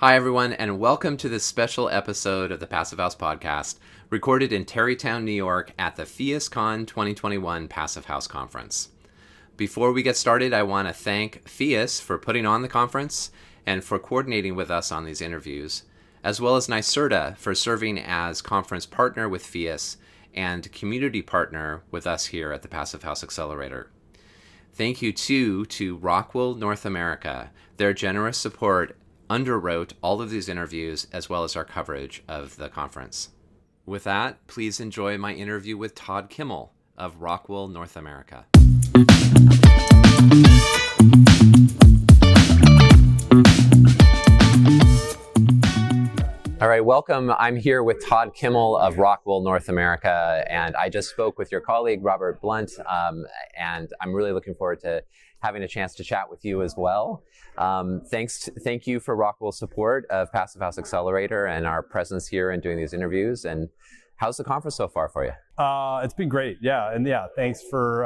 Hi, everyone, and welcome to this special episode of the Passive House Podcast, recorded in Tarrytown, New York at the PhiusCon 2021 Passive House Conference. Before we get started, I want to thank Phius for putting on the conference and for coordinating with us on these interviews, as well as NYSERDA for serving as conference partner with Phius and community partner with us here at the Passive House Accelerator. Thank you, too, to ROCKWOOL North America. Their generous support underwrote all of these interviews as well as our coverage of the conference. With that, please enjoy my interview with Todd Kimmel of ROCKWOOL North America. All right, welcome. I'm here with Todd Kimmel of ROCKWOOL North America, and I just spoke with your colleague, Robert Blunt, and I'm really looking forward to having a chance to chat with you as well. Thank you for ROCKWOOL's support of Passive House Accelerator and our presence here and doing these interviews. And how's the conference so far for you? It's been great, yeah. And yeah, thanks for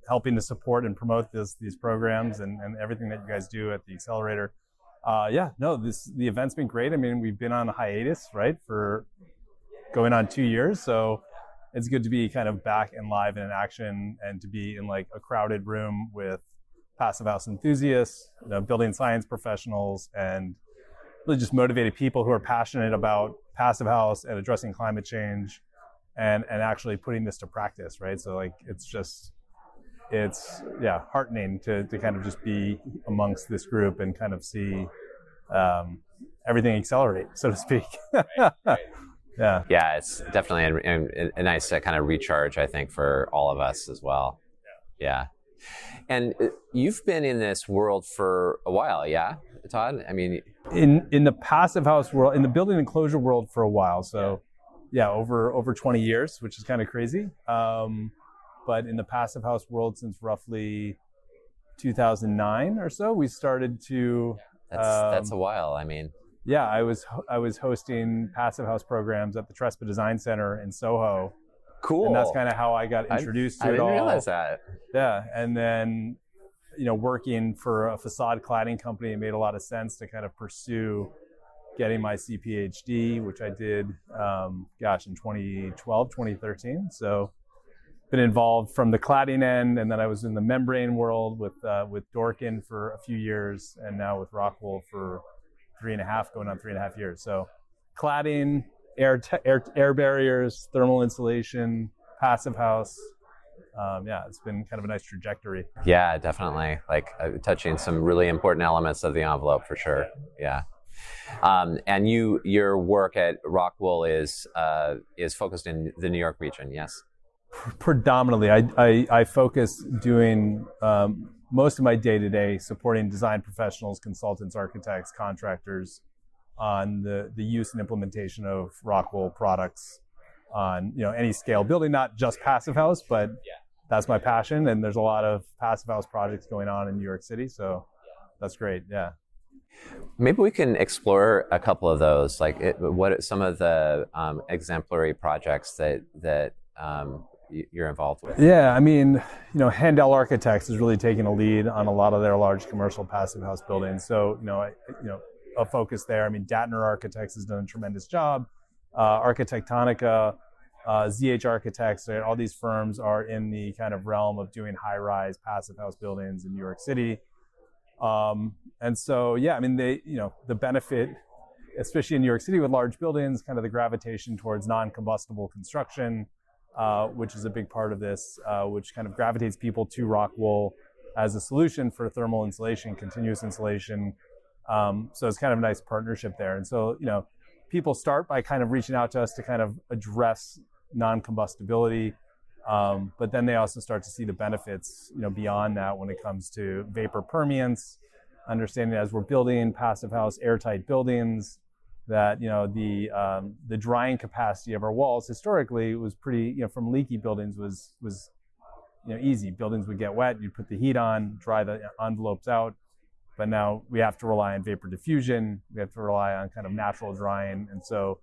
helping to support and promote these programs and everything that you guys do at the Accelerator. The event's been great. I mean, we've been on a hiatus, right, for going on 2 years. So it's good to be kind of back and live and in action and to be in like a crowded room with passive house enthusiasts, building science professionals, and really just motivated people who are passionate about passive house and addressing climate change and actually putting this to practice, right? So like, it's heartening to kind of just be amongst this group and kind of see everything accelerate, so to speak. Right. Yeah, it's definitely a nice kind of recharge, I think, for all of us as well. Yeah. And you've been in this world for a while, yeah, Todd? I mean, in the passive house world, in the building enclosure world for a while. So over 20 years, which is kind of crazy. But in the passive house world since roughly 2009 or so, we started to... That's a while, I mean. Yeah, I was hosting passive house programs at the Trespa Design Center in Soho. Cool. And that's kind of how I got introduced to it all. I didn't realize that. Yeah, and then, working for a facade cladding company, it made a lot of sense to kind of pursue getting my CPhD, which I did, in 2012, 2013. So been involved from the cladding end, and then I was in the membrane world with Dorkin for a few years, and now with ROCKWOOL for 3.5 years. So cladding, air barriers, thermal insulation, passive house. It's been kind of a nice trajectory. Yeah, definitely. Like touching some really important elements of the envelope for sure. Yeah. And your work at ROCKWOOL is focused in the New York region, yes? Predominantly, I focus doing most of my day-to-day supporting design professionals, consultants, architects, contractors on the use and implementation of ROCKWOOL products on any scale building, not just passive house, but that's my passion. And there's a lot of passive house projects going on in New York City, so that's great. Yeah. Maybe we can explore a couple of those, like what some of the exemplary projects that you're involved with. Yeah, I mean, Handel Architects is really taking a lead on a lot of their large commercial passive house buildings. So, a focus there. I mean, Datner Architects has done a tremendous job. Architectonica, ZH Architects, all these firms are in the kind of realm of doing high-rise passive house buildings in New York City. And so, I mean, the benefit, especially in New York City with large buildings, kind of the gravitation towards non-combustible construction, which is a big part of this, which kind of gravitates people to ROCKWOOL as a solution for thermal insulation, continuous insulation. So it's kind of a nice partnership there. And so, people start by kind of reaching out to us to kind of address non-combustibility, but then they also start to see the benefits, beyond that when it comes to vapor permeance, understanding as we're building passive house airtight buildings, that the drying capacity of our walls historically was pretty, from leaky buildings was easy. Buildings would get wet, you'd put the heat on, dry the envelopes out, but now we have to rely on vapor diffusion, we have to rely on kind of natural drying. And so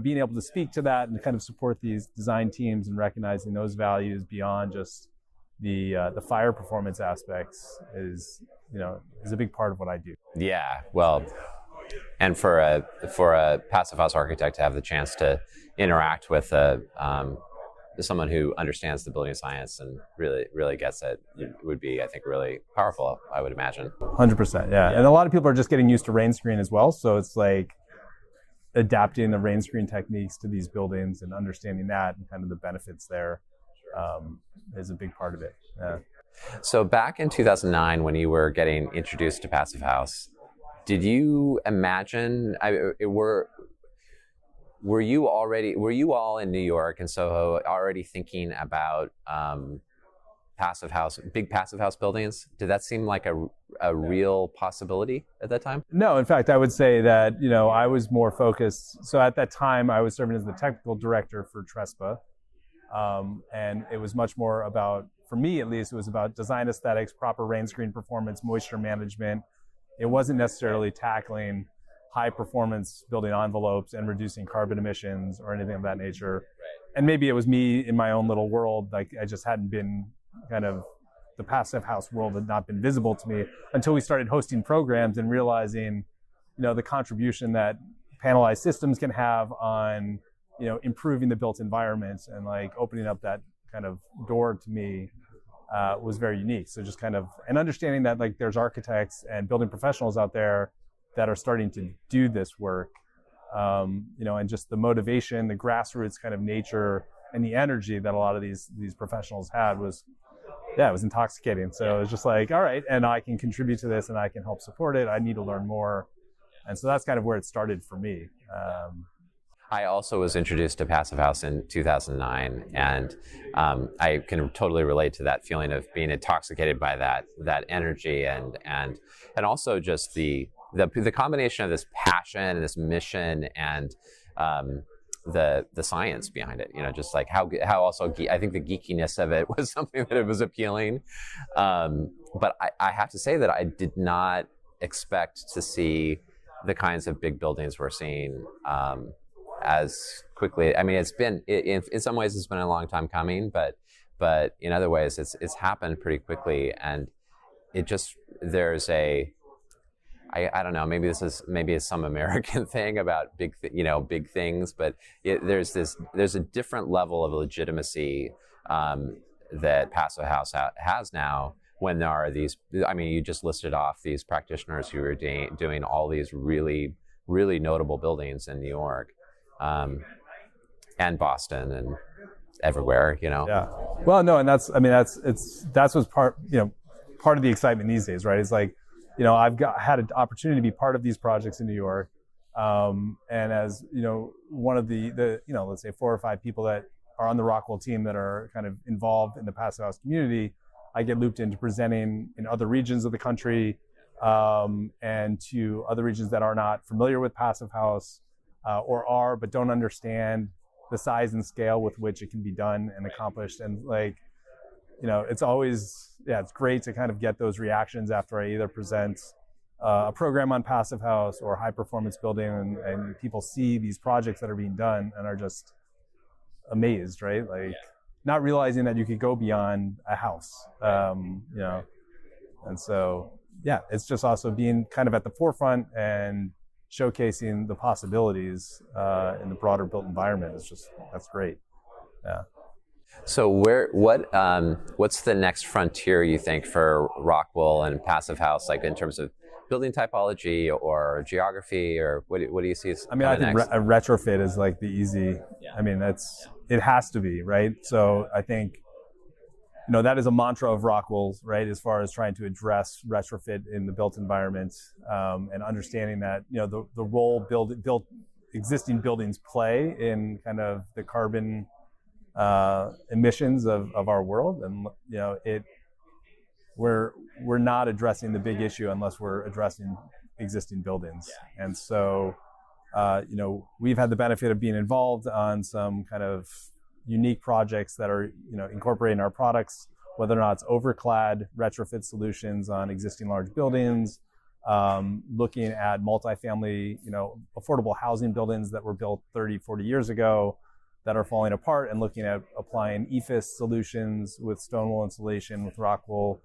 being able to speak to that and kind of support these design teams and recognizing those values beyond just the fire performance aspects is a big part of what I do. Yeah, well, And for a passive house architect to have the chance to interact with someone who understands the building science and really gets it would be, I think, really powerful, I would imagine. 100%, yeah. And a lot of people are just getting used to rain screen as well. So it's like adapting the rain screen techniques to these buildings and understanding that and kind of the benefits there is a big part of it. Yeah. So back in 2009, when you were getting introduced to Passive House, did you imagine, were you all in New York and Soho already thinking about big passive house buildings? Did that seem like a real possibility at that time? No, in fact, I would say that, I was more focused. So at that time, I was serving as the technical director for Trespa. And it was much more about, for me at least, it was about design aesthetics, proper rain screen performance, moisture management. It wasn't necessarily tackling high performance building envelopes and reducing carbon emissions or anything of that nature. Right. And maybe it was me in my own little world, like I just hadn't been kind of, the passive house world had not been visible to me until we started hosting programs and realizing, the contribution that panelized systems can have on, improving the built environment and like opening up that kind of door to me was very unique. So just kind of, and understanding that like there's architects and building professionals out there that are starting to do this work, and just the motivation, the grassroots kind of nature and the energy that a lot of these professionals had was, it was intoxicating. So it was just like, all right, and I can contribute to this and I can help support it. I need to learn more. And so that's kind of where it started for me. I also was introduced to Passive House in 2009, and I can totally relate to that feeling of being intoxicated by that energy and also just the combination of this passion and this mission and the science behind it. Just like how also I think the geekiness of it was something that it was appealing. But I have to say that I did not expect to see the kinds of big buildings we're seeing as quickly. I mean, it's been in some ways it's been a long time coming, but in other ways it's happened pretty quickly, and it just there's I don't know, maybe it's some American thing about big things, but there's a different level of legitimacy that Passive House has now when there are these. I mean, you just listed off these practitioners who are doing all these really really notable buildings in New York. And Boston and everywhere, Yeah. Well, no, and that's what's part of the excitement these days, right? It's like, I've had an opportunity to be part of these projects in New York. And as, one of the let's say 4 or 5 people that are on the ROCKWOOL team that are kind of involved in the Passive House community, I get looped into presenting in other regions of the country, and to other regions that are not familiar with Passive House, but don't understand the size and scale with which it can be done and accomplished. And like, it's always, it's great to kind of get those reactions after I either present a program on Passive House or high performance building, and people see these projects that are being done and are just amazed, right? Like not realizing that you could go beyond a house, and so, it's just also being kind of at the forefront and showcasing the possibilities in the broader built environment that's great. Yeah. So what's the next frontier you think for ROCKWOOL and Passive House, like in terms of building typology or geography, or what do you see? I think a retrofit is like the easy. Yeah. I mean, it has to be, right? So I think that is a mantra of ROCKWOOL, right? As far as trying to address retrofit in the built environment, and understanding that the role built existing buildings play in kind of the carbon emissions of our world, and we're not addressing the big issue unless we're addressing existing buildings. Yeah. And so we've had the benefit of being involved on some kind of unique projects that are, incorporating our products, whether or not it's overclad retrofit solutions on existing large buildings, looking at multifamily, affordable housing buildings that were built 30, 40 years ago that are falling apart, and looking at applying EFIS solutions with stone wool insulation with ROCKWOOL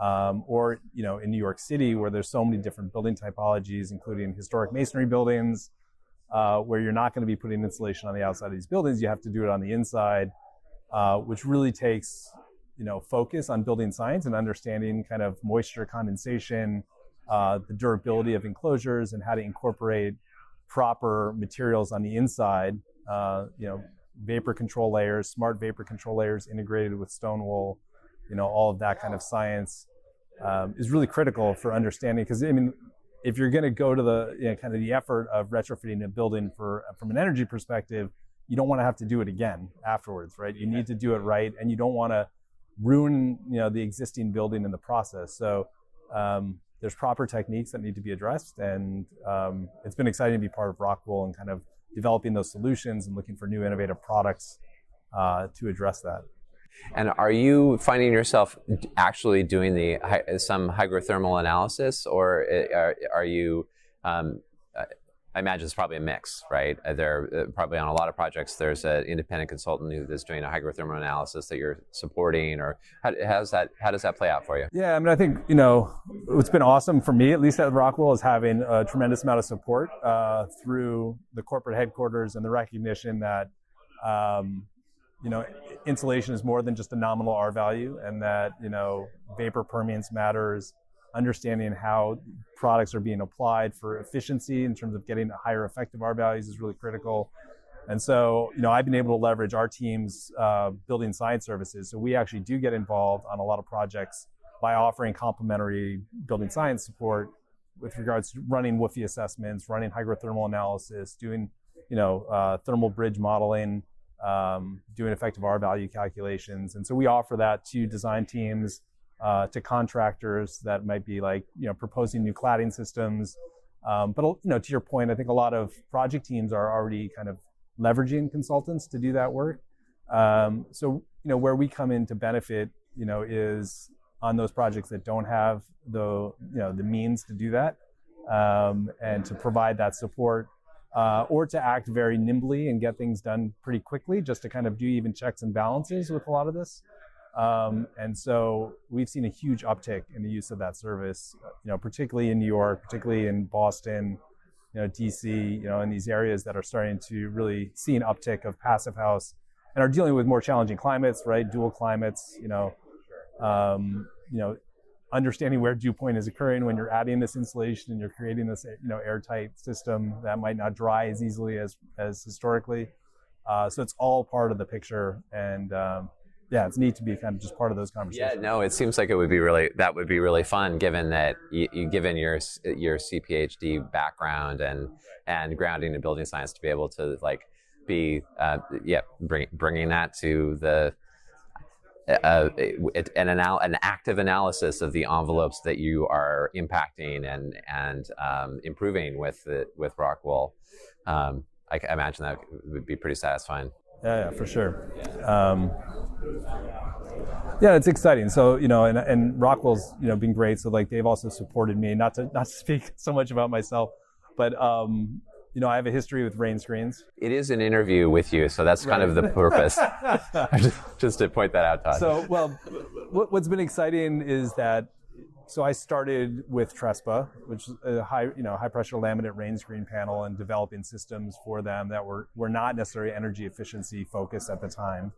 or in New York City, where there's so many different building typologies, including historic masonry buildings, where you're not going to be putting insulation on the outside of these buildings. You have to do it on the inside, which really takes focus on building science and understanding kind of moisture condensation, the durability of enclosures, and how to incorporate proper materials on the inside. Vapor control layers, smart vapor control layers integrated with stone wool, all of that kind of science is really critical for understanding. Because if you're going to go to the kind of the effort of retrofitting a building from an energy perspective, you don't want to have to do it again afterwards, right? You need to do it right, and you don't want to ruin the existing building in the process. So there's proper techniques that need to be addressed, and it's been exciting to be part of ROCKWOOL and kind of developing those solutions and looking for new innovative products to address that. And are you finding yourself actually doing some hygrothermal analysis, or are you? I imagine it's probably a mix, right? There probably on a lot of projects there's an independent consultant who is doing a hygrothermal analysis that you're supporting, or how does that play out for you? Yeah, I think what's been awesome for me, at least at ROCKWOOL, is having a tremendous amount of support through the corporate headquarters and the recognition that insulation is more than just a nominal R value, and that vapor permeance matters. Understanding how products are being applied for efficiency in terms of getting higher effective R values is really critical. And so, I've been able to leverage our team's building science services. So we actually do get involved on a lot of projects by offering complementary building science support with regards to running WFI assessments, running hygrothermal analysis, doing, thermal bridge modeling, doing effective R value calculations. And so we offer that to design teams, to contractors that might be proposing new cladding systems. But to your point, I think a lot of project teams are already kind of leveraging consultants to do that work. So where we come in to benefit, is on those projects that don't have the means to do that, and to provide that support, or to act very nimbly and get things done pretty quickly, just to kind of do even checks and balances with a lot of this. And so we've seen a huge uptick in the use of that service, particularly in New York, particularly in Boston, DC, in these areas that are starting to really see an uptick of passive house and are dealing with more challenging climates, right? Dual climates, understanding where dew point is occurring when you're adding this insulation and you're creating this, airtight system that might not dry as easily as historically. So it's all part of the picture, and yeah, it's neat to be kind of just part of those conversations. Yeah, no, it seems like that would be really fun, given that given your CPhD background and grounding in building science, to be able to bringing that to the an active analysis of the envelopes that you are impacting and improving with ROCKWOOL. I imagine that would be pretty satisfying. Yeah, for sure. Yeah, it's exciting. So, and ROCKWOOL's, been great. So they've also supported me, not to speak so much about myself, but, I have a history with rain screens. It is an interview with you, so that's kind of the purpose. just to point that out, Todd. So, well, what's been exciting is that, so I started with Trespa, which is a high pressure laminate rain screen panel, and developing systems for them that were not necessarily energy efficiency focused at the time,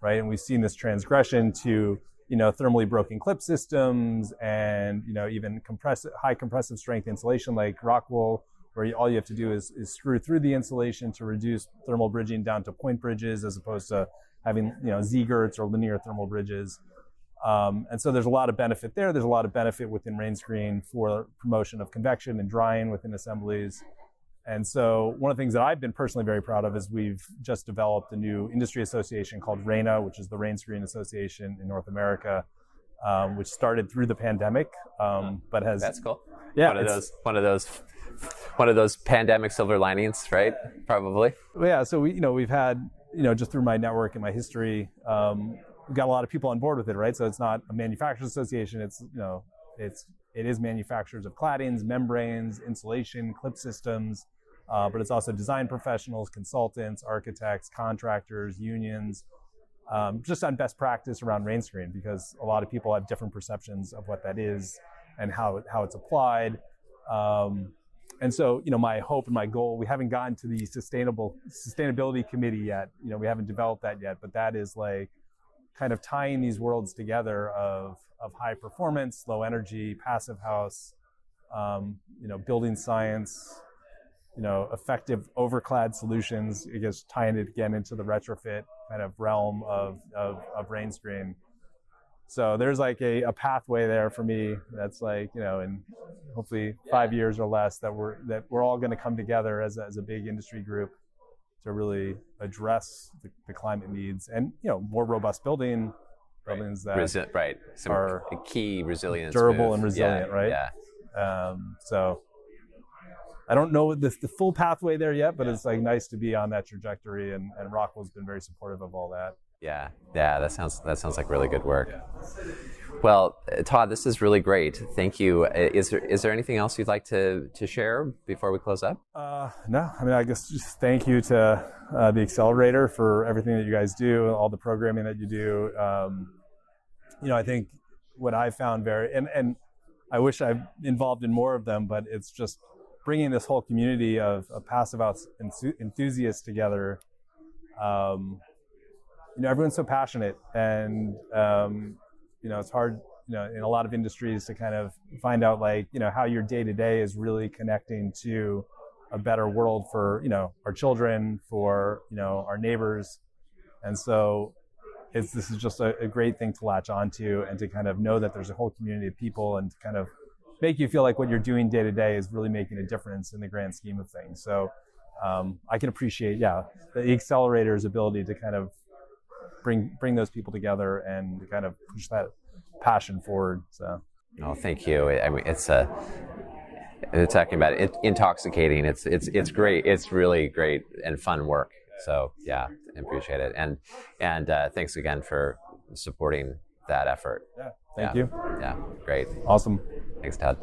right? And we've seen this transgression to, thermally broken clip systems and, even high compressive strength insulation like ROCKWOOL, where all you have to do is screw through the insulation to reduce thermal bridging down to point bridges, as opposed to having, Z-girts or linear thermal bridges. And so there's a lot of benefit there. There's a lot of benefit within rain screen for promotion of convection and drying within assemblies. And so one of the things that I've been personally very proud of is we've just developed a new industry association called RAINA, which is the Rain Screen Association in North America, which started through the pandemic, but has... That's cool. Yeah, one of those pandemic silver linings, right? Probably. Yeah. So we've had, just through my network and my history, we've got a lot of people on board with it, right? So it's not a manufacturers association. It's, it is manufacturers of claddings, membranes, insulation, clip systems, but it's also design professionals, consultants, architects, contractors, unions, just on best practice around rain screen, because a lot of people have different perceptions of what that is and how it's applied. And so, my hope and my goal, we haven't gotten to the sustainability committee yet. We haven't developed that yet, but that is like kind of tying these worlds together of high performance, low energy, passive house, building science, effective overclad solutions, I guess tying it again into the retrofit kind of realm of rain screen. So there's like a pathway there for me that's like, in hopefully 5 years or less that we're all going to come together as a big industry group to really address the climate needs and, more robust buildings that right. Some are key resilience, durable and resilient, right? Yeah. So I don't know the full pathway there yet, but it's like nice to be on that trajectory, and ROCKWOOL's been very supportive of all that. Yeah, that sounds like really good work. Well, Todd, this is really great. Thank you. Is there anything else you'd like to share before we close up? No, I guess just thank you to the Accelerator for everything that you guys do, all the programming that you do. I think what I found and I wish I'm involved in more of them, but it's just bringing this whole community of passive house enthusiasts together. Everyone's so passionate, and it's hard, in a lot of industries to kind of find out how your day to day is really connecting to a better world for our children, for our neighbors, and so this is just a great thing to latch onto and to kind of know that there's a whole community of people and to kind of make you feel like what you're doing day to day is really making a difference in the grand scheme of things. So I can appreciate, the Accelerator's ability to kind of bring those people together and kind of push that passion forward. So. Oh, thank you. I mean, it's talking about it, intoxicating. It's great. It's really great and fun work. So yeah, I appreciate it. And thanks again for supporting that effort. Thank you. Yeah, great. Awesome. Thanks, Todd.